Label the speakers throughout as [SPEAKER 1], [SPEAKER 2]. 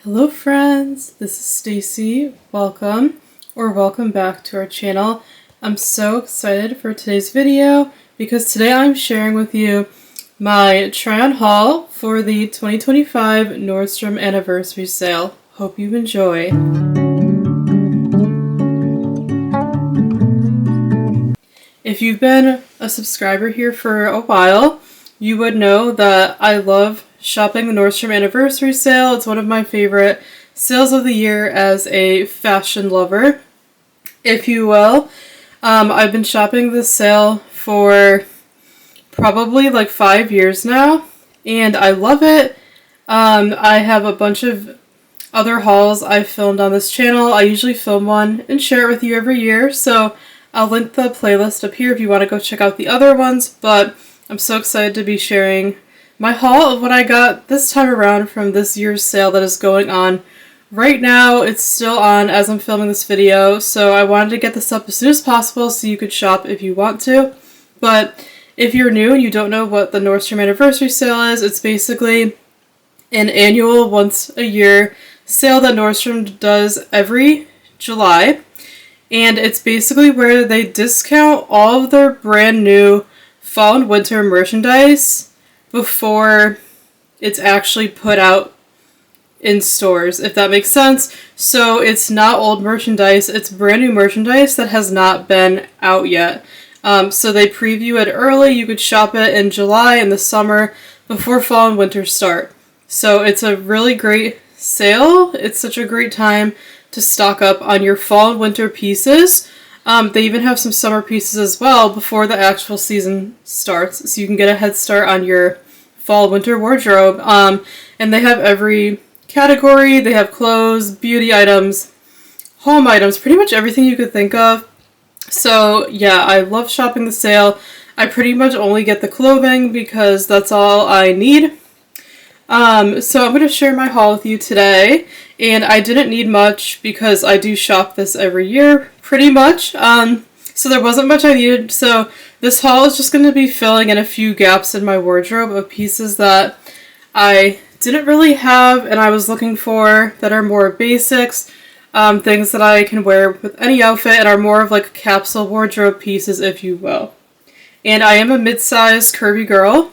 [SPEAKER 1] Hello friends, this is Stacey. Welcome back to our channel. I'm so excited for today's video because today I'm sharing with you my try-on haul for the 2025 Nordstrom Anniversary Sale. Hope you enjoy. If you've been a subscriber here for a while, you would know that I love shopping the Nordstrom Anniversary Sale. It's one of my favorite sales of the year as a fashion lover, if you will. I've been shopping this sale for probably like 5 years now, and I love it. I have a bunch of other hauls I've filmed on this channel. I usually film one and share it with you every year, so I'll link the playlist up here if you want to go check out the other ones, but I'm so excited to be sharing my haul of what I got this time around from this year's sale that is going on right now. It's still on as I'm filming this video, so I wanted to get this up as soon as possible so you could shop if you want to. But if you're new and you don't know what the Nordstrom Anniversary Sale is, it's basically an annual, once a year sale that Nordstrom does every July. And it's basically where they discount all of their brand new fall and winter merchandise before it's actually put out in stores, if that makes sense. So it's not old merchandise, it's brand new merchandise that has not been out yet. So they preview it early. You could shop it in July in the summer before fall and winter start. So it's a really great sale. It's such a great time to stock up on your fall and winter pieces. They even have some summer pieces as well before the actual season starts, so you can get a head start on your fall winter wardrobe. And they have every category. They have clothes, beauty items, home items, pretty much everything you could think of. So yeah, I love shopping the sale. I pretty much only get the clothing because that's all I need. So I'm going to share my haul with you today, and I didn't need much because I do shop this every year, pretty much. So there wasn't much I needed, so this haul is just going to be filling in a few gaps in my wardrobe of pieces that I didn't really have and I was looking for that are more basics, things that I can wear with any outfit and are more of like capsule wardrobe pieces, if you will. And I am a mid-size curvy girl.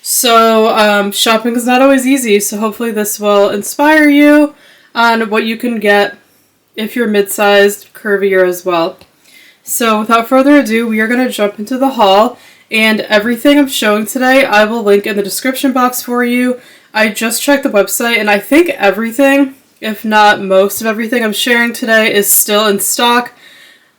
[SPEAKER 1] So shopping is not always easy, so hopefully this will inspire you on what you can get if you're mid-sized, curvier as well. So without further ado, we are going to jump into the haul, and everything I'm showing today I will link in the description box for you. I just checked the website, and I think everything, if not most of everything I'm sharing today, is still in stock.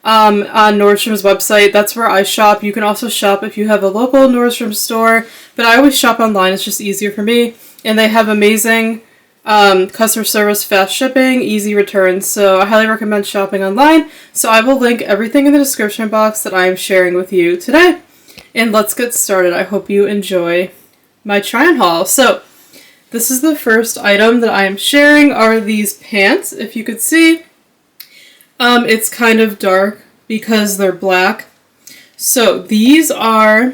[SPEAKER 1] On Nordstrom's website. That's where I shop. You can also shop if you have a local Nordstrom store, but I always shop online. It's just easier for me. And they have amazing customer service, fast shipping, easy returns. So I highly recommend shopping online. So I will link everything in the description box that I am sharing with you today. And let's get started. I hope you enjoy my try-on haul. So this is the first item that I am sharing are these pants, if you could see. It's kind of dark because they're black. So these are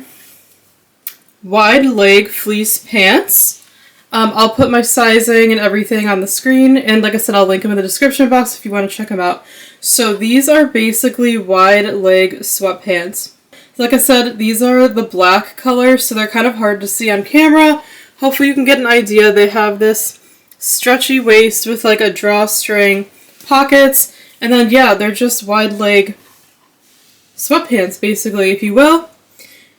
[SPEAKER 1] wide leg fleece pants. I'll put my sizing and everything on the screen, and like I said, I'll link them in the description box if you want to check them out. So these are basically wide leg sweatpants. Like I said, these are the black color, so they're kind of hard to see on camera. Hopefully you can get an idea. They have this stretchy waist with like a drawstring pockets. And then, yeah, they're just wide leg sweatpants, basically, if you will.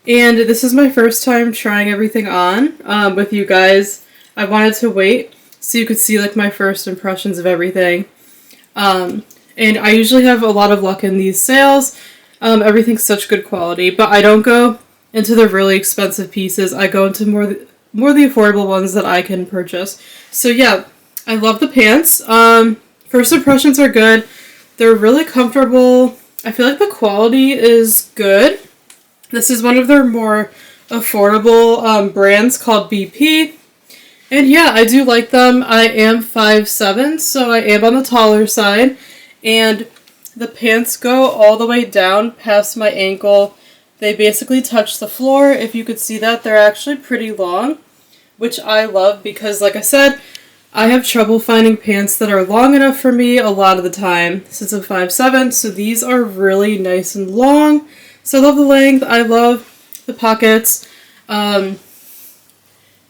[SPEAKER 1] And this is my first time trying everything on with you guys. I wanted to wait so you could see, like, my first impressions of everything. And I usually have a lot of luck in these sales. Everything's such good quality. But I don't go into the really expensive pieces. I go into more the affordable ones that I can purchase. So, yeah, I love the pants. First impressions are good. They're really comfortable. I feel like the quality is good. This is one of their more affordable brands called BP. And yeah, I do like them. I am 5'7", so I am on the taller side. And the pants go all the way down past my ankle. They basically touch the floor. If you could see that, they're actually pretty long, which I love because, like I said, I have trouble finding pants that are long enough for me a lot of the time since I'm 5'7", so these are really nice and long. So I love the length, I love the pockets, and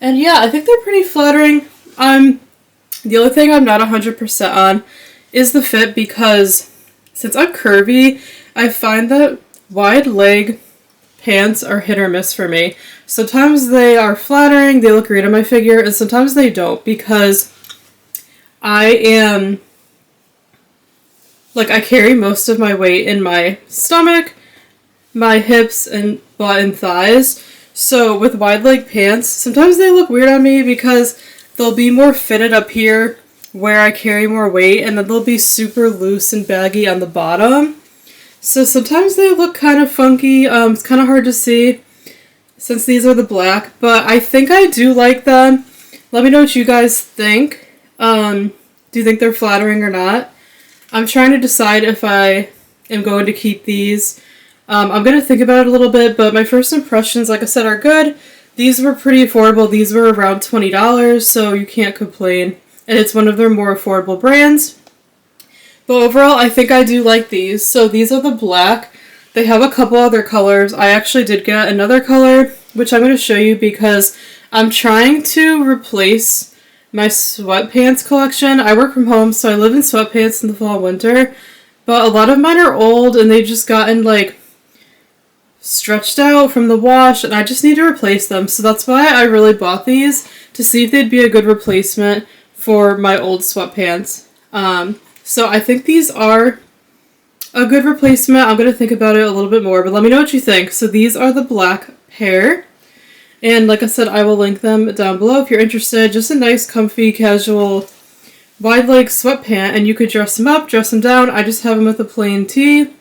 [SPEAKER 1] yeah, I think they're pretty flattering. The only thing I'm not 100% on is the fit, because since I'm curvy, I find that wide leg pants are hit or miss for me. Sometimes they are flattering, they look great on my figure, and sometimes they don't, because I carry most of my weight in my stomach, my hips, and butt and thighs. So with wide leg pants, sometimes they look weird on me because they'll be more fitted up here where I carry more weight, and then they'll be super loose and baggy on the bottom. So sometimes they look kind of funky. It's kind of hard to see since these are the black, but I think I do like them. Let me know what you guys think. Do you think they're flattering or not? I'm trying to decide if I am going to keep these. I'm going to think about it a little bit, but my first impressions, like I said, are good. These were pretty affordable. These were around $20, so you can't complain. And it's one of their more affordable brands. But overall, I think I do like these. So these are the black. They have a couple other colors. I actually did get another color, which I'm going to show you because I'm trying to replace my sweatpants collection. I work from home, so I live in sweatpants in the fall and winter. But a lot of mine are old, and they've just gotten, like, stretched out from the wash, and I just need to replace them. So that's why I really bought these, to see if they'd be a good replacement for my old sweatpants. So I think these are a good replacement. I'm going to think about it a little bit more, but let me know what you think. So these are the black pair, and like I said, I will link them down below if you're interested. Just a nice, comfy, casual, wide leg sweatpant, and you could dress them up, dress them down. I just have them with a plain tee,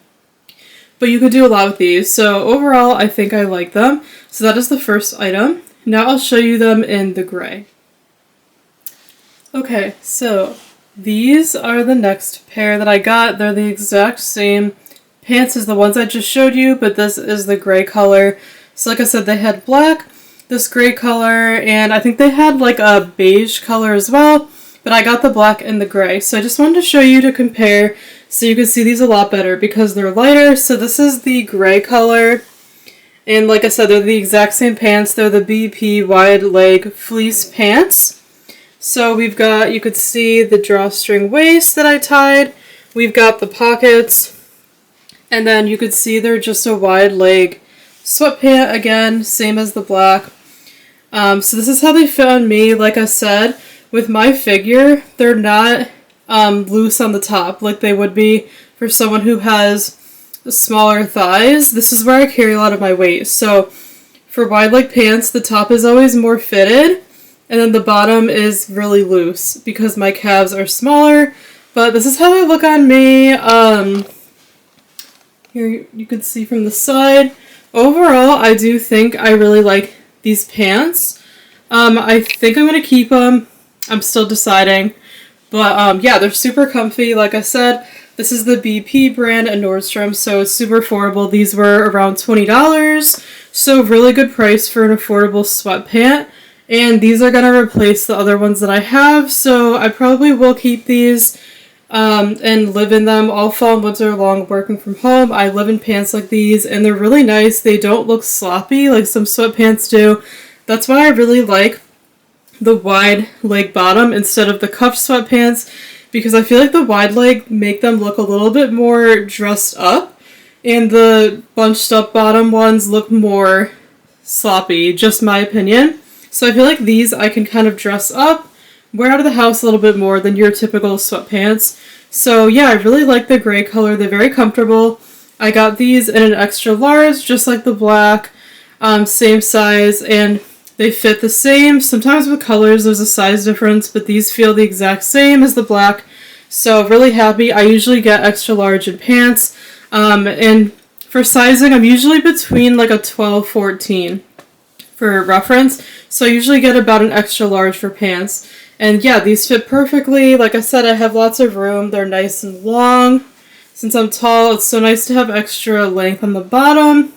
[SPEAKER 1] but you could do a lot with these. So overall, I think I like them. So that is the first item. Now I'll show you them in the gray. Okay, so these are the next pair that I got. They're the exact same pants as the ones I just showed you, but this is the gray color. So like I said, they had black, this gray color, and I think they had like a beige color as well, but I got the black and the gray. So I just wanted to show you to compare so you can see these a lot better because they're lighter. So this is the gray color, and like I said, they're the exact same pants. They're the BP wide leg fleece pants. So we've got, you could see the drawstring waist that I tied. We've got the pockets, and then you could see they're just a wide leg sweatpant, again, same as the black. So this is how they fit on me. Like I said, with my figure, they're not loose on the top like they would be for someone who has smaller thighs. This is where I carry a lot of my weight. So for wide leg pants, the top is always more fitted, and then the bottom is really loose because my calves are smaller. But this is how they look on me. Here you can see from the side. Overall, I do think I really like these pants. I think I'm going to keep them. I'm still deciding. But yeah, they're super comfy. Like I said, this is the BP brand at Nordstrom, so it's super affordable. These were around $20, so really good price for an affordable sweatpant. And these are going to replace the other ones that I have, so I probably will keep these and live in them all fall and winter long working from home. I live in pants like these, and they're really nice. They don't look sloppy like some sweatpants do. That's why I really like the wide leg bottom instead of the cuffed sweatpants, because I feel like the wide leg make them look a little bit more dressed up, and the bunched up bottom ones look more sloppy, just my opinion. So I feel like these I can kind of dress up, wear out of the house a little bit more than your typical sweatpants. So yeah, I really like the gray color. They're very comfortable. I got these in an extra large, just like the black, same size, and they fit the same. Sometimes with colors there's a size difference, but these feel the exact same as the black. So really happy. I usually get extra large in pants. And for sizing, I'm usually between like a 12-14 for reference. So I usually get about an extra large for pants. And yeah, these fit perfectly. Like I said, I have lots of room. They're nice and long. Since I'm tall, it's so nice to have extra length on the bottom.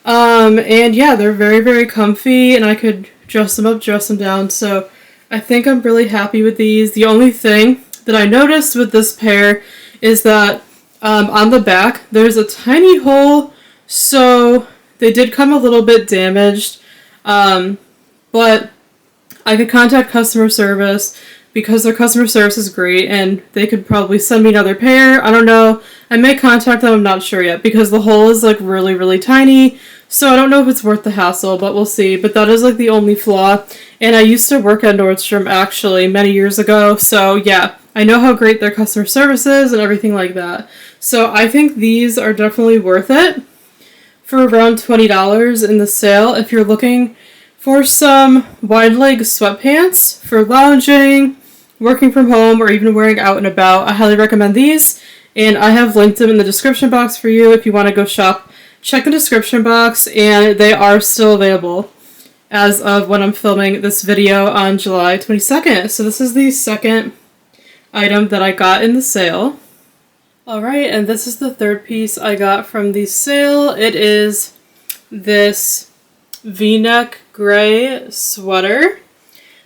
[SPEAKER 1] And yeah, they're very, very comfy, and I could dress them up, dress them down. So I think I'm really happy with these. The only thing that I noticed with this pair is that on the back there's a tiny hole, so they did come a little bit damaged, but I could contact customer service because their customer service is great and they could probably send me another pair. I don't know. I may contact them, I'm not sure yet, because the hole is like really, really tiny. So I don't know if it's worth the hassle, but we'll see. But that is like the only flaw. And I used to work at Nordstrom actually many years ago. So yeah, I know how great their customer service is and everything like that. So I think these are definitely worth it for around $20 in the sale. If you're looking for some wide leg sweatpants for lounging, working from home, or even wearing out and about, I highly recommend these. And I have linked them in the description box for you if you want to go shop. Check the description box, and they are still available as of when I'm filming this video on July 22nd. So this is the second item that I got in the sale. Alright, and this is the third piece I got from the sale. It is this V-neck gray sweater.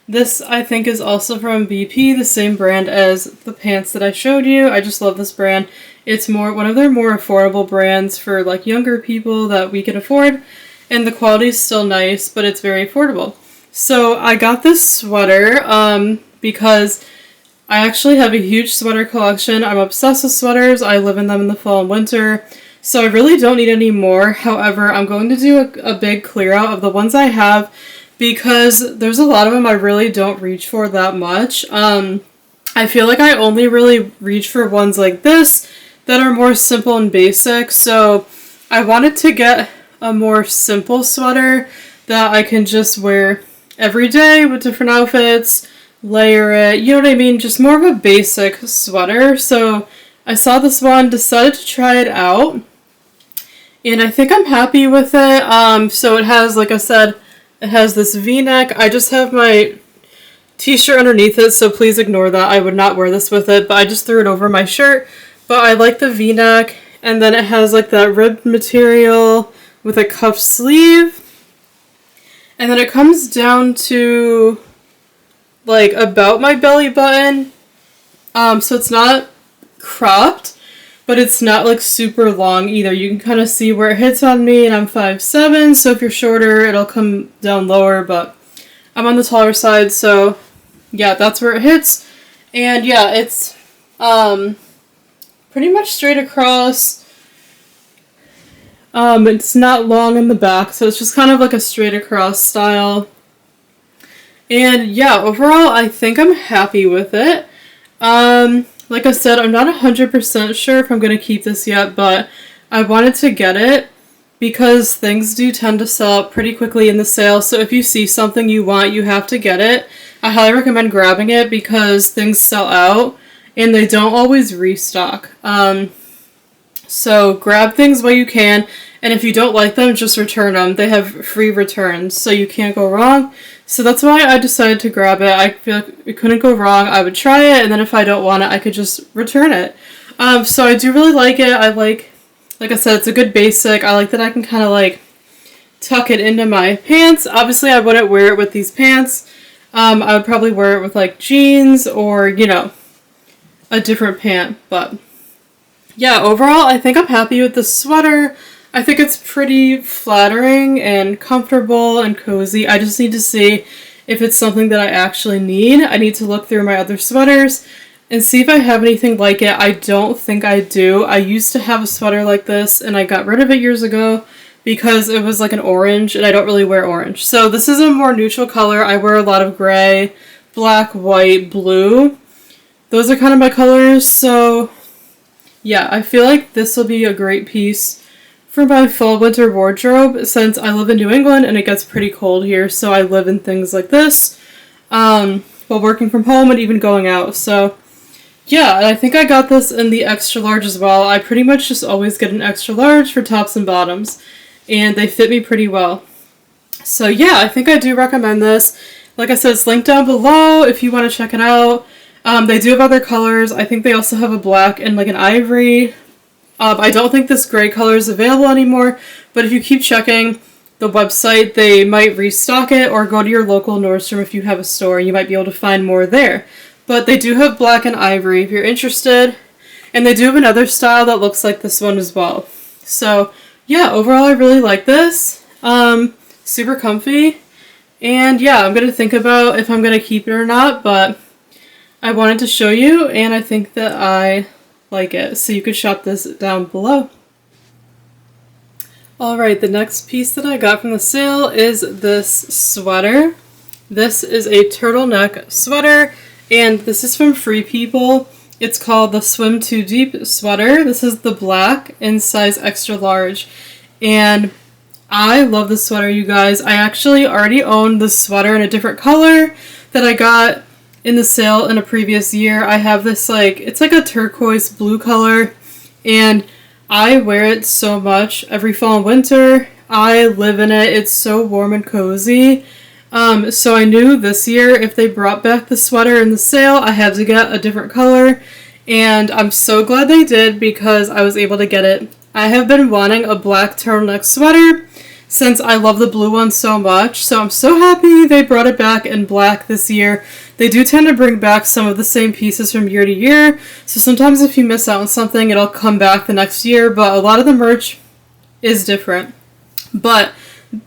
[SPEAKER 1] This, I think, is also from BP, the same brand as the pants that I showed you. I just love this brand. It's one of their more affordable brands for like younger people that we can afford, and the quality is still nice, but it's very affordable. So I got this sweater because I actually have a huge sweater collection. I'm obsessed with sweaters. I live in them in the fall and winter, so I really don't need any more. However, I'm going to do a big clear out of the ones I have, because there's a lot of them I really don't reach for that much. I feel like I only really reach for ones like this that are more simple and basic, so I wanted to get a more simple sweater that I can just wear every day with different outfits, layer it, you know what I mean, just more of a basic sweater. So I saw this one, decided to try it out, and I think I'm happy with it. So it has, like I said, it has this V-neck. I just have my t-shirt underneath it, so please ignore that. I would not wear this with it, but I just threw it over my shirt. But I like the V-neck, and then it has like that ribbed material with a cuff sleeve. And then it comes down to like about my belly button. So it's not cropped, but it's not like super long either. You can kind of see where it hits on me, and I'm 5'7", so if you're shorter, it'll come down lower, but I'm on the taller side, so yeah, that's where it hits. And yeah, it's pretty much straight across. It's not long in the back, so it's just kind of like a straight across style. And yeah, overall, I think I'm happy with it. Like I said, I'm not 100% sure if I'm going to keep this yet, but I wanted to get it because things do tend to sell out pretty quickly in the sale. So if you see something you want, you have to get it. I highly recommend grabbing it because things sell out and they don't always restock. So grab things while you can, and if you don't like them, just return them. They have free returns, so you can't go wrong. So that's why I decided to grab it. I feel like it couldn't go wrong. I would try it, and then if I don't want it, I could just return it. So I do really like it. I like I said, it's a good basic. I like that I can kind of like tuck it into my pants. Obviously, I wouldn't wear it with these pants. I would probably wear it with like jeans or, you know, a different pant, but yeah, overall, I think I'm happy with the sweater. I think it's pretty flattering and comfortable and cozy. I just need to see if it's something that I actually need. I need to look through my other sweaters and see if I have anything like it. I don't think I do. I used to have a sweater like this, and I got rid of it years ago because it was like an orange, and I don't really wear orange. So this is a more neutral color. I wear a lot of gray, black, white, blue. Those are kind of my colors, so yeah, I feel like this will be a great piece for my fall winter wardrobe since I live in New England and it gets pretty cold here, so I live in things like this while working from home and even going out. So yeah, and I think I got this in the extra large as well. I pretty much just always get an extra large for tops and bottoms, and they fit me pretty well. So yeah, I think I do recommend this. Like I said, it's linked down below if you want to check it out. They do have other colors. I think they also have a black and like an ivory. I don't think this gray color is available anymore, but if you keep checking, the website, they might restock it, or go to your local Nordstrom if you have a store. You might be able to find more there. But they do have black and ivory if you're interested. And they do have another style that looks like this one as well. So yeah, overall I really like this. Super comfy. And yeah, I'm going to think about if I'm going to keep it or not, but I wanted to show you, and I think that I like it. So you could shop this down below. Alright, the next piece that I got from the sale is this sweater. This is a turtleneck sweater, and this is from Free People. It's called the Swim Too Deep sweater. This is the black in size extra large, and I love this sweater, you guys. I actually already own this sweater in a different color that I got in the sale in a previous year. I have this it's like a turquoise blue color, and I wear it so much every fall and winter. I live in it. It's so warm and cozy. So I knew this year if they brought back the sweater in the sale, I had to get a different color. And I'm so glad they did because I was able to get it. I have been wanting a black turtleneck sweater since I love the blue one so much. So I'm so happy they brought it back in black this year. They do tend to bring back some of the same pieces from year to year. So sometimes if you miss out on something, it'll come back the next year. But a lot of the merch is different. But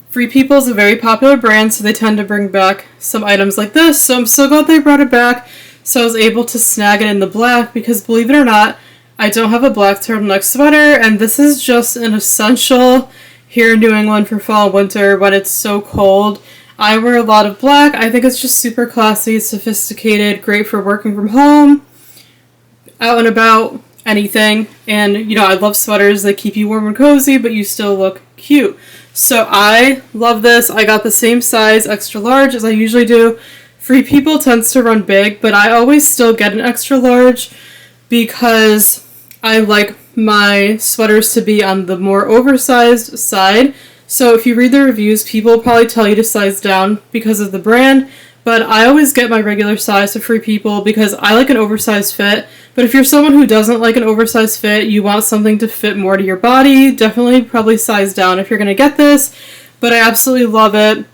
[SPEAKER 1] Free People is a very popular brand, so they tend to bring back some items like this. So I'm so glad they brought it back. So I was able to snag it in the black because, believe it or not, I don't have a black turtleneck sweater. And this is just an essential here in New England for fall and winter when it's so cold. I wear a lot of black. I think it's just super classy, sophisticated, great for working from home, out and about, anything. And, I love sweaters that keep you warm and cozy, but you still look cute. So I love this. I got the same size, extra large, as I usually do. Free People tends to run big, but I always still get an extra large because I like my sweaters to be on the more oversized side. So if you read the reviews, people will probably tell you to size down because of the brand, but I always get my regular size to Free People because I like an oversized fit. But if you're someone who doesn't like an oversized fit, you want something to fit more to your body, definitely probably size down if you're going to get this. But I absolutely love it.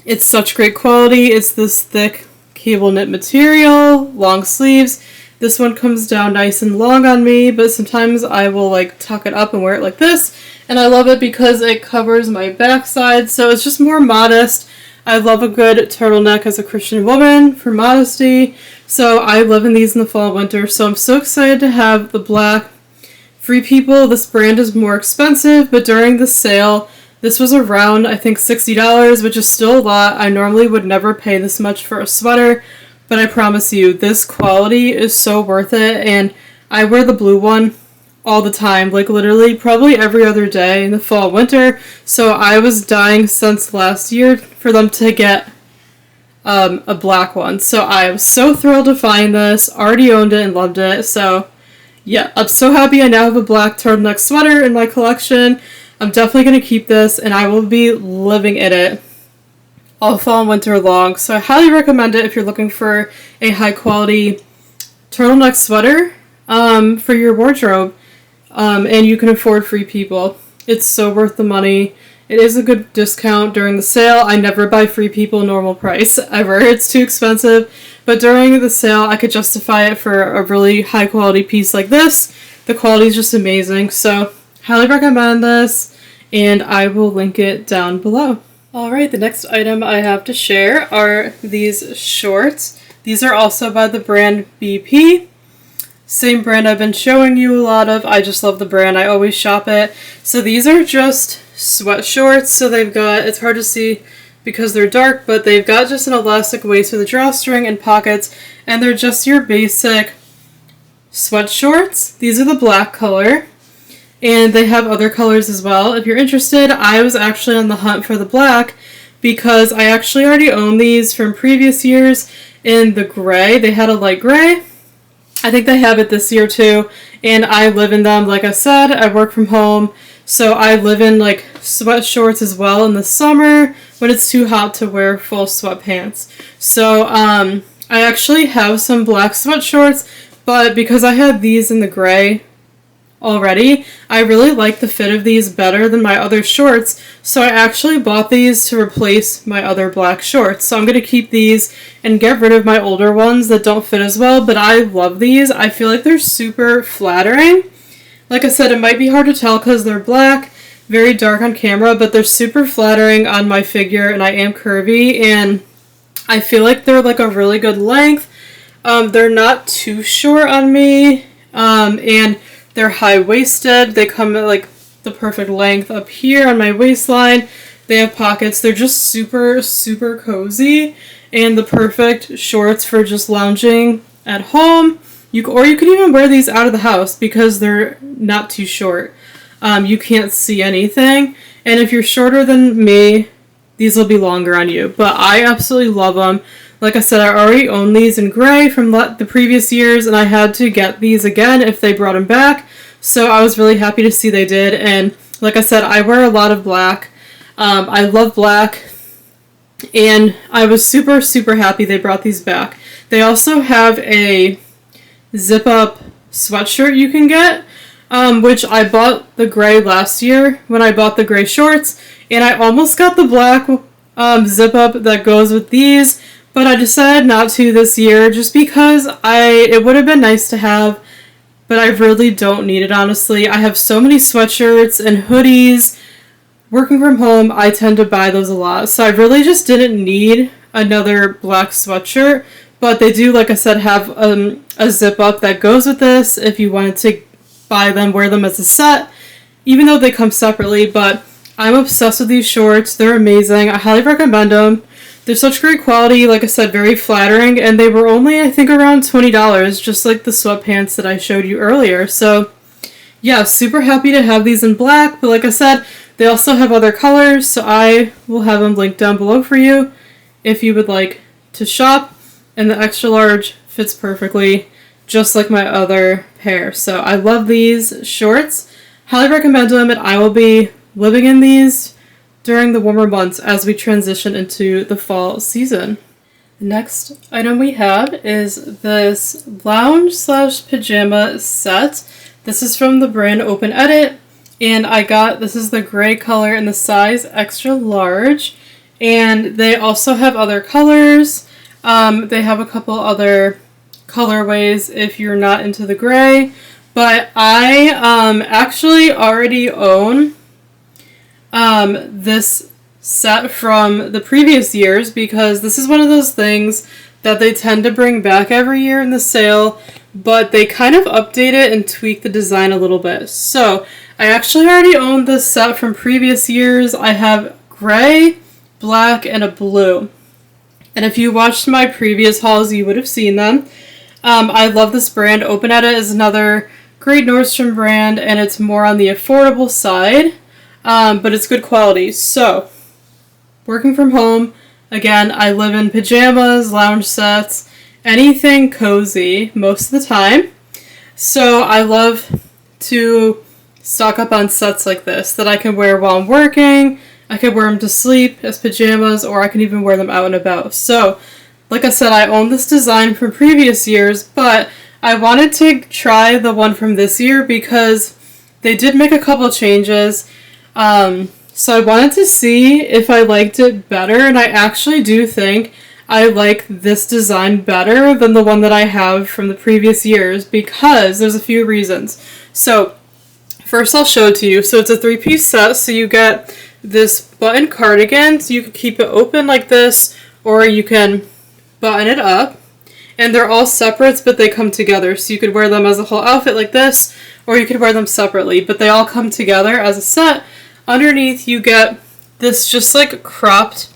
[SPEAKER 1] It's such great quality. It's this thick cable knit material, long sleeves. This one comes down nice and long on me, but sometimes I will tuck it up and wear it like this. And I love it because it covers my backside, so it's just more modest. I love a good turtleneck as a Christian woman for modesty. So I live in these in the fall and winter, so I'm so excited to have the black. Free People, this brand is more expensive, but during the sale, this was around, I think, $60, which is still a lot. I normally would never pay this much for a sweater, but I promise you, this quality is so worth it, and I wear the blue one all the time, literally probably every other day in the fall and winter, so I was dying since last year for them to get a black one. So I was so thrilled to find this, already owned it and loved it, so yeah, I'm so happy I now have a black turtleneck sweater in my collection. I'm definitely going to keep this, and I will be living in it all fall and winter long. So I highly recommend it if you're looking for a high quality turtleneck sweater for your wardrobe, and you can afford Free People. It's so worth the money. It is a good discount during the sale. I never buy Free People normal price ever. It's too expensive. But during the sale, I could justify it for a really high quality piece like this. The quality is just amazing. So highly recommend this, and I will link it down below. Alright, the next item I have to share are these shorts. These are also by the brand BP. Same brand I've been showing you a lot of. I just love the brand. I always shop it. So these are just sweat shorts. So they've got, it's hard to see because they're dark, but they've got just an elastic waist with a drawstring and pockets, and they're just your basic sweat shorts. These are the black color, and they have other colors as well. If you're interested, I was actually on the hunt for the black because I actually already own these from previous years in the gray. They had a light gray. I think they have it this year too, and I live in them. Like I said, I work from home, so I live in sweat shorts as well in the summer when it's too hot to wear full sweatpants. So I actually have some black sweat shorts, but because I had these in the gray already. I really like the fit of these better than my other shorts, so I actually bought these to replace my other black shorts. So I'm going to keep these and get rid of my older ones that don't fit as well, but I love these. I feel like they're super flattering. Like I said, it might be hard to tell because they're black, very dark on camera, but they're super flattering on my figure, and I am curvy, and I feel like they're like a really good length. They're not too short on me, and they're high-waisted. They come at like the perfect length up here on my waistline. They have pockets. They're just super, super cozy, and the perfect shorts for just lounging at home. Or you could even wear these out of the house because they're not too short. You can't see anything, and if you're shorter than me, these will be longer on you. But I absolutely love them. Like I said, I already own these in gray from the previous years, and I had to get these again if they brought them back. So I was really happy to see they did. And like I said, I wear a lot of black. I love black, and I was super, super happy they brought these back. They also have a zip-up sweatshirt you can get, which I bought the gray last year when I bought the gray shorts, and I almost got the black zip-up that goes with these, but I decided not to this year just because it would have been nice to have, but I really don't need it, honestly. I have so many sweatshirts and hoodies. Working from home, I tend to buy those a lot, so I really just didn't need another black sweatshirt, but they do, like I said, have a zip-up that goes with this if you wanted to buy them, wear them as a set, even though they come separately. But I'm obsessed with these shorts. They're amazing. I highly recommend them. They're such great quality, like I said, very flattering, and they were only, I think, around $20, just like the sweatpants that I showed you earlier. So yeah, super happy to have these in black, but like I said, they also have other colors, so I will have them linked down below for you if you would like to shop. And the extra large fits perfectly, just like my other pair. So I love these shorts. Highly recommend them, and I will be living in these during the warmer months as we transition into the fall season. The next item we have is this lounge/pajama set. This is from the brand Open Edit, and this is the gray color in the size extra large, and they also have other colors. They have a couple other colorways if you're not into the gray, but I actually already own this set from the previous years because this is one of those things that they tend to bring back every year in the sale, but they kind of update it and tweak the design a little bit. So I actually already own this set from previous years. I have gray, black, and a blue. And if you watched my previous hauls, you would have seen them. I love this brand. Open Edit is another great Nordstrom brand, and it's more on the affordable side, but it's good quality. So, working from home, again, I live in pajamas, lounge sets, anything cozy most of the time. So I love to stock up on sets like this that I can wear while I'm working. I could wear them to sleep as pajamas, or I can even wear them out and about. So, like I said, I own this design from previous years, but I wanted to try the one from this year because they did make a couple changes. So I wanted to see if I liked it better, and I actually do think I like this design better than the one that I have from the previous years because there's a few reasons. So, first I'll show it to you. So it's a 3-piece set, so you get this button cardigan, so you can keep it open like this, or you can button it up. And they're all separates, but they come together. So you could wear them as a whole outfit like this, or you could wear them separately, but they all come together as a set. Underneath you get this just like cropped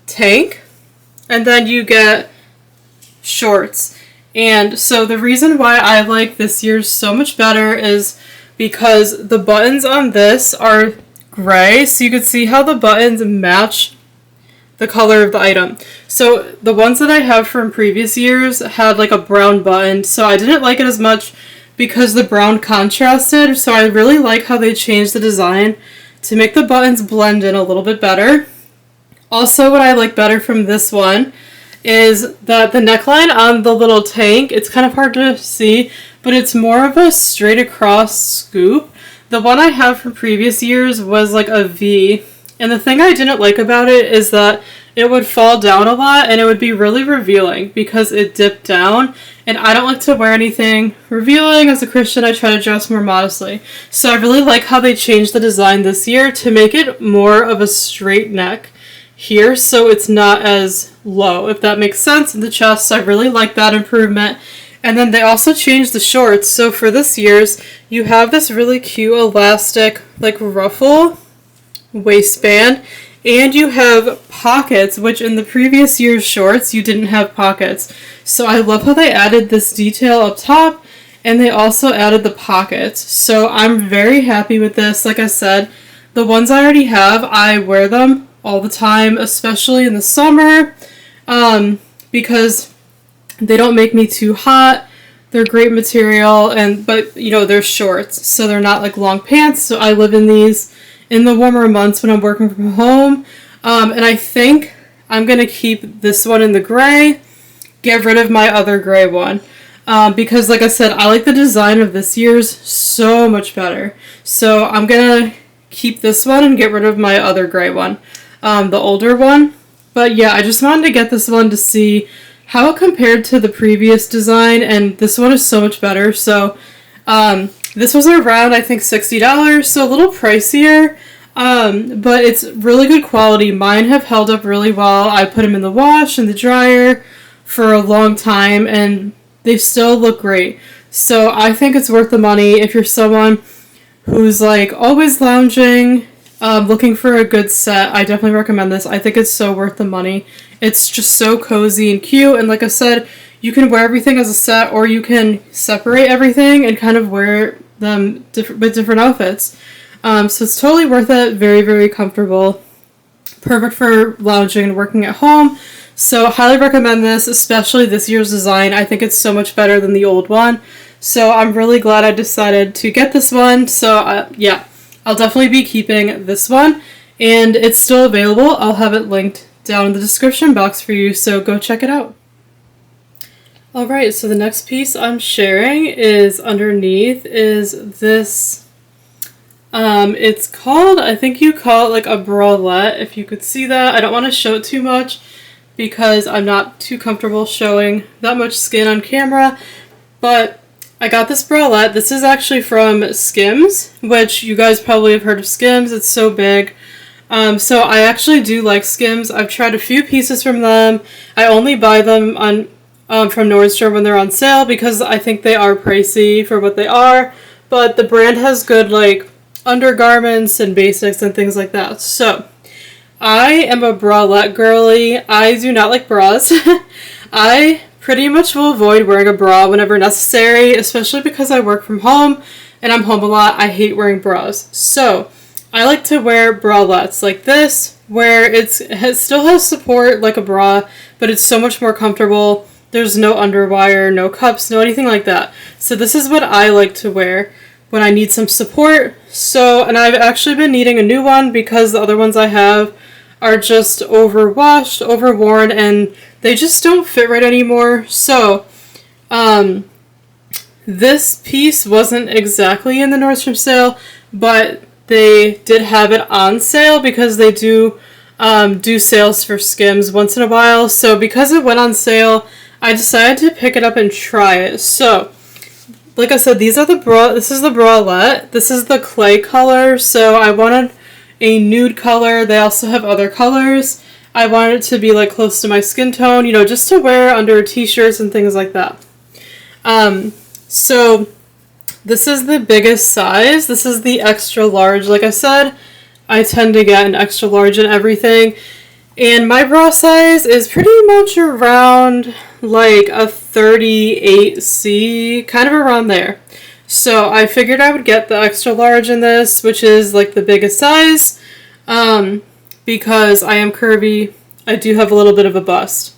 [SPEAKER 1] tank, and then you get shorts. And so the reason why I like this year's so much better is because the buttons on this are gray, so you can see how the buttons match the color of the item. So the ones that I have from previous years had like a brown button, so I didn't like it as much because the brown contrasted. So I really like how they changed the design to make the buttons blend in a little bit better. Also, what I like better from this one is that the neckline on the little tank, it's kind of hard to see, but it's more of a straight across scoop. The one I have from previous years was like a V, and the thing I didn't like about it is that it would fall down a lot and it would be really revealing because it dipped down, and I don't like to wear anything revealing. As a Christian, I try to dress more modestly. So I really like how they changed the design this year to make it more of a straight neck here, so it's not as low, if that makes sense, in the chest. So I really like that improvement. And then they also changed the shorts. So for this year's, you have this really cute elastic, like ruffle waistband, and you have pockets, which in the previous year's shorts, you didn't have pockets. So I love how they added this detail up top, and they also added the pockets. So I'm very happy with this. Like I said, the ones I already have, I wear them all the time, especially in the summer, because they don't make me too hot. They're great material, but you know, they're shorts, so they're not like long pants. So I live in these in the warmer months when I'm working from home. And I think I'm gonna keep this one in the gray, get rid of my other gray one, because like I said, I like the design of this year's so much better. So I'm gonna keep this one and get rid of my other gray one, the older one. But yeah, I just wanted to get this one to see how it compared to the previous design, and this one is so much better. So this was around, I think, $60, so a little pricier, but it's really good quality. Mine have held up really well. I put them in the wash and the dryer for a long time, and they still look great. So I think it's worth the money if you're someone who's like always lounging, looking for a good set. I definitely recommend this. I think it's so worth the money. It's just so cozy and cute, and like I said, you can wear everything as a set, or you can separate everything and kind of wear them with different outfits. So it's totally worth it. Very, very comfortable. Perfect for lounging and working at home. So highly recommend this, especially this year's design. I think it's so much better than the old one. So I'm really glad I decided to get this one. So yeah, I'll definitely be keeping this one, and it's still available. I'll have it linked down in the description box for you, so go check it out. Alright, so the next piece I'm sharing is underneath is this, it's called, I think you call it like a bralette, if you could see that. I don't want to show it too much because I'm not too comfortable showing that much skin on camera, but I got this bralette. This is actually from Skims, which you guys probably have heard of Skims. It's so big. So I actually do like Skims. I've tried a few pieces from them. I only buy them on from Nordstrom when they're on sale because I think they are pricey for what they are. But the brand has good like undergarments and basics and things like that. So I am a bralette girly. I do not like bras. I pretty much will avoid wearing a bra whenever necessary, especially because I work from home and I'm home a lot. I hate wearing bras. So I like to wear bralettes like this, where it still has support like a bra, but it's so much more comfortable. There's no underwire, no cups, no anything like that. So this is what I like to wear when I need some support. So, and I've actually been needing a new one because the other ones I have are just overwashed, overworn, and they just don't fit right anymore. So, this piece wasn't exactly in the Nordstrom sale, but they did have it on sale because they do sales for Skims once in a while. So because it went on sale, I decided to pick it up and try it. So, like I said, this is the bralette. This is the clay color. So I wanted a nude color. They also have other colors. I wanted it to be like close to my skin tone, you know, just to wear under t-shirts and things like that. So this is the biggest size. This is the extra large. Like I said, I tend to get an extra large in everything. And my bra size is pretty much around like a 38C, kind of around there. So I figured I would get the extra large in this, which is like the biggest size, because I am curvy. I do have a little bit of a bust,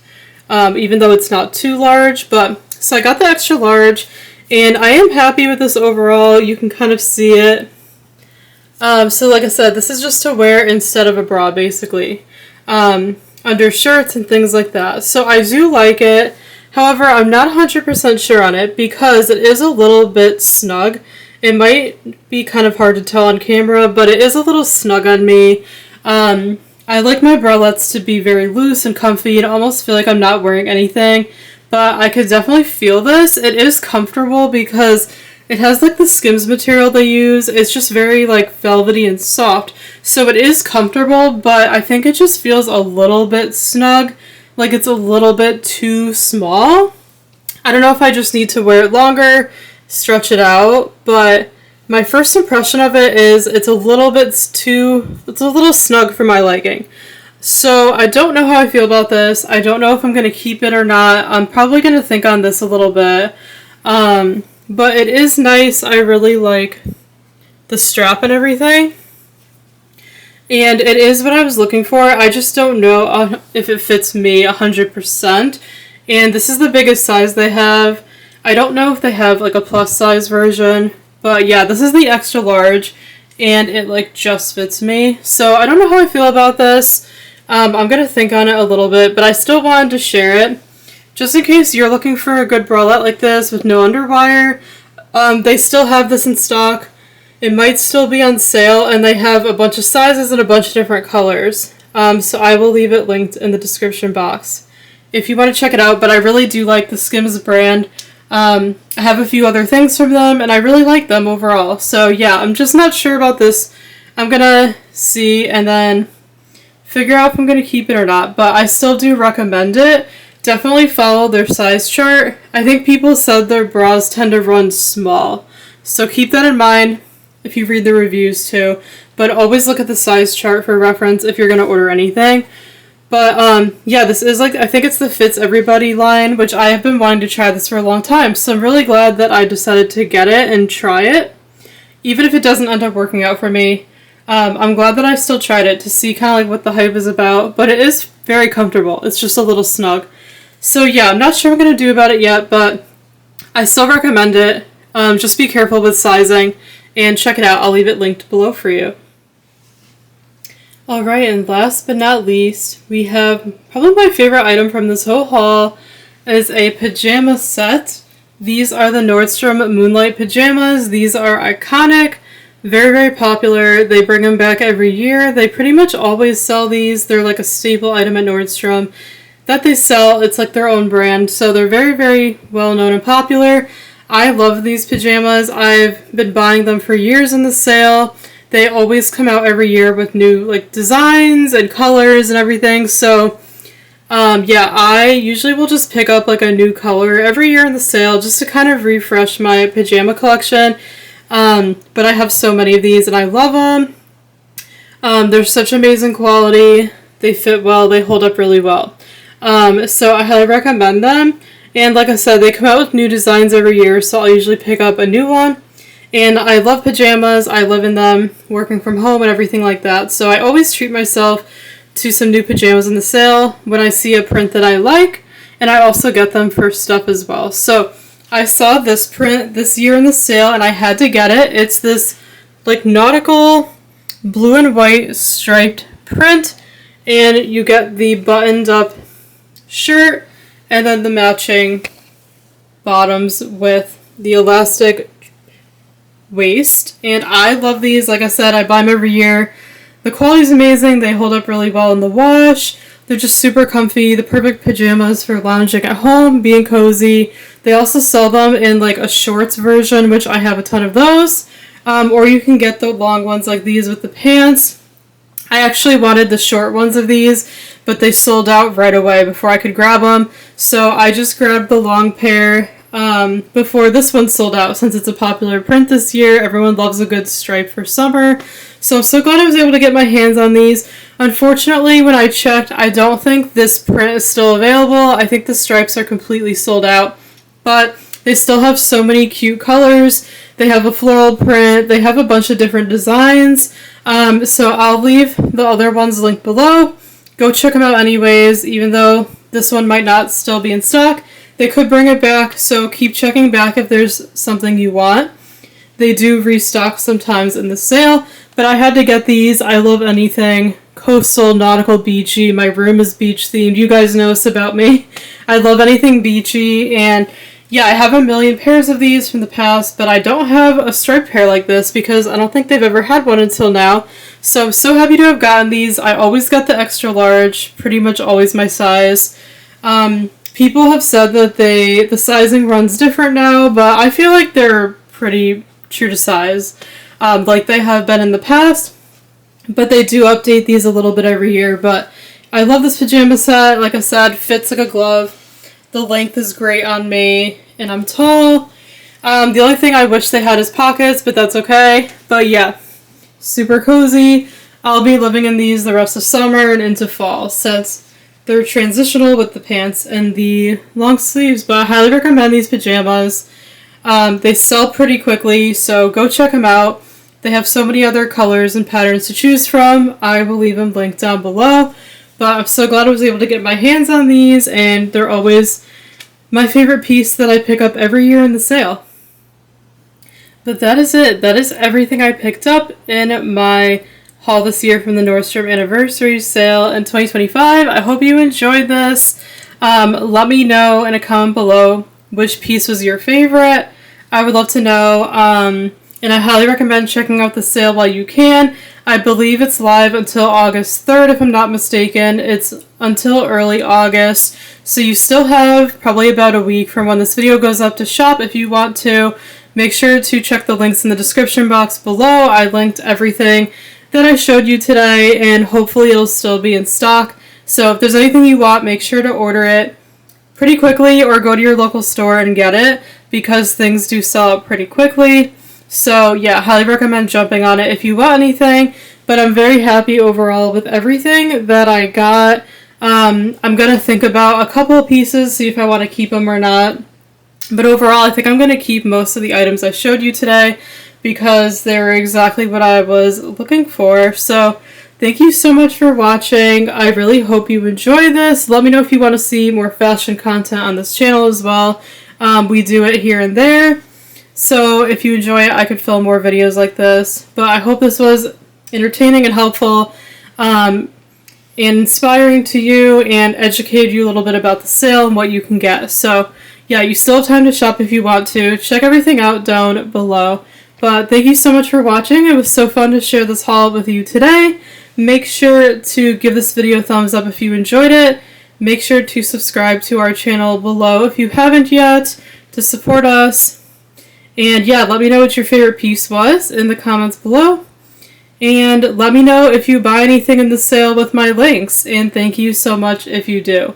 [SPEAKER 1] even though it's not too large. But so I got the extra large, and I am happy with this overall. You can kind of see it. So like I said, this is just to wear instead of a bra, basically. undershirts and things like that. So I do like it. However, I'm not 100% sure on it because it is a little bit snug. It might be kind of hard to tell on camera, but it is a little snug on me. I like my bralettes to be very loose and comfy and almost feel like I'm not wearing anything, but I could definitely feel this. It is comfortable because it has like the Skims material they use. It's just very like velvety and soft. So it is comfortable, but I think it just feels a little bit snug. Like it's a little bit too small. I don't know if I just need to wear it longer, stretch it out, but my first impression of it is it's a little snug for my liking. So I don't know how I feel about this. I don't know if I'm going to keep it or not. I'm probably going to think on this a little bit. But it is nice. I really like the strap and everything. And it is what I was looking for. I just don't know if it fits me 100%. And this is the biggest size they have. I don't know if they have like a plus size version. But yeah, this is the extra large. And it like just fits me. So I don't know how I feel about this. I'm going to think on it a little bit. But I still wanted to share it. Just in case you're looking for a good bralette like this with no underwire. They still have this in stock. It might still be on sale, and they have a bunch of sizes and a bunch of different colors. So I will leave it linked in the description box if you want to check it out. But I really do like the Skims brand. I have a few other things from them, and I really like them overall. So yeah, I'm just not sure about this. I'm going to see and then figure out if I'm going to keep it or not. But I still do recommend it. Definitely follow their size chart. I think people said their bras tend to run small. So keep that in mind if you read the reviews too. But always look at the size chart for reference if you're going to order anything. But yeah, this is like, I think it's the Fits Everybody line, which I have been wanting to try this for a long time. So I'm really glad that I decided to get it and try it. Even if it doesn't end up working out for me. I'm glad that I still tried it to see kind of like what the hype is about. But it is very comfortable. It's just a little snug. So yeah, I'm not sure what I'm going to do about it yet, but I still recommend it. Just be careful with sizing and check it out. I'll leave it linked below for you. Alright, and last but not least, we have probably my favorite item from this whole haul is a pajama set. These are the Nordstrom Moonlight pajamas. These are iconic, very, very popular. They bring them back every year. They pretty much always sell these. They're like a staple item at Nordstrom that they sell. It's like their own brand, so they're very, very well known and popular. I love these pajamas. I've been buying them for years in the sale. They always come out every year with new like designs and colors and everything. So yeah, I usually will just pick up like a new color every year in the sale just to kind of refresh my pajama collection. But I have so many of these and I love them. They're such amazing quality. They fit well. They hold up really well. So I highly recommend them. And like I said, they come out with new designs every year, so I'll usually pick up a new one. And I love pajamas. I live in them, working from home and everything like that. So I always treat myself to some new pajamas in the sale when I see a print that I like. And I also get them for stuff as well. So I saw this print this year in the sale and I had to get it. It's this like nautical blue and white striped print. And you get the buttoned up shirt and then the matching bottoms with the elastic waist. And I love these. Like I said, I buy them every year. The quality is amazing. They hold up really well in the wash. They're just super comfy. The perfect pajamas for lounging at home, being cozy. They also sell them in like a shorts version, which I have a ton of those. Or you can get the long ones like these with the pants. I actually wanted the short ones of these, but they sold out right away before I could grab them. So I just grabbed the long pair before this one sold out, since it's a popular print this year. Everyone loves a good stripe for summer. So I'm so glad I was able to get my hands on these. Unfortunately, when I checked, I don't think this print is still available. I think the stripes are completely sold out, but they still have so many cute colors. They have a floral print. They have a bunch of different designs. So I'll leave the other ones linked below. Go check them out anyways, even though this one might not still be in stock. They could bring it back, so keep checking back if there's something you want. They do restock sometimes in the sale, but I had to get these. I love anything coastal, nautical, beachy. My room is beach themed. You guys know this about me. I love anything beachy, and yeah, I have a million pairs of these from the past, but I don't have a striped pair like this because I don't think they've ever had one until now. So I'm so happy to have gotten these. I always got the extra large, pretty much always my size. People have said that the sizing runs different now, but I feel like they're pretty true to size, like they have been in the past. But they do update these a little bit every year. But I love this pajama set. Like I said, fits like a glove. The length is great on me, and I'm tall. The only thing I wish they had is pockets, but that's okay. But yeah, super cozy. I'll be living in these the rest of summer and into fall since they're transitional with the pants and the long sleeves. But I highly recommend these pajamas. They sell pretty quickly, so go check them out. They have so many other colors and patterns to choose from. I will leave them linked down below. But I'm so glad I was able to get my hands on these, and they're always my favorite piece that I pick up every year in the sale. But that is it. That is everything I picked up in my haul this year from the Nordstrom Anniversary Sale in 2025. I hope you enjoyed this. Let me know in a comment below which piece was your favorite. I would love to know. And I highly recommend checking out the sale while you can. I believe it's live until August 3rd, if I'm not mistaken. It's until early August, so you still have probably about a week from when this video goes up to shop if you want to. Make sure to check the links in the description box below. I linked everything that I showed you today, and hopefully it'll still be in stock. So if there's anything you want, make sure to order it pretty quickly or go to your local store and get it, because things do sell out pretty quickly. So yeah, highly recommend jumping on it if you want anything, but I'm very happy overall with everything that I got. I'm going to think about a couple of pieces, see if I want to keep them or not. But overall, I think I'm going to keep most of the items I showed you today because they were exactly what I was looking for. So thank you so much for watching. I really hope you enjoy this. Let me know if you want to see more fashion content on this channel as well. We do it here and there. So if you enjoy it, I could film more videos like this. But I hope this was entertaining and helpful, and inspiring to you, and educated you a little bit about the sale and what you can get. So yeah, you still have time to shop if you want to. Check everything out down below. But thank you so much for watching. It was so fun to share this haul with you today. Make sure to give this video a thumbs up if you enjoyed it. Make sure to subscribe to our channel below if you haven't yet to support us. And yeah, let me know what your favorite piece was in the comments below. And let me know if you buy anything in the sale with my links. And thank you so much if you do,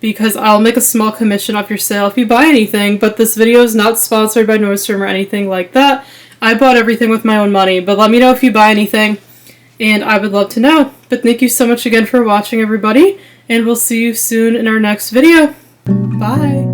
[SPEAKER 1] because I'll make a small commission off your sale if you buy anything. But this video is not sponsored by Nordstrom or anything like that. I bought everything with my own money. But let me know if you buy anything, and I would love to know. But thank you so much again for watching, everybody. And we'll see you soon in our next video. Bye.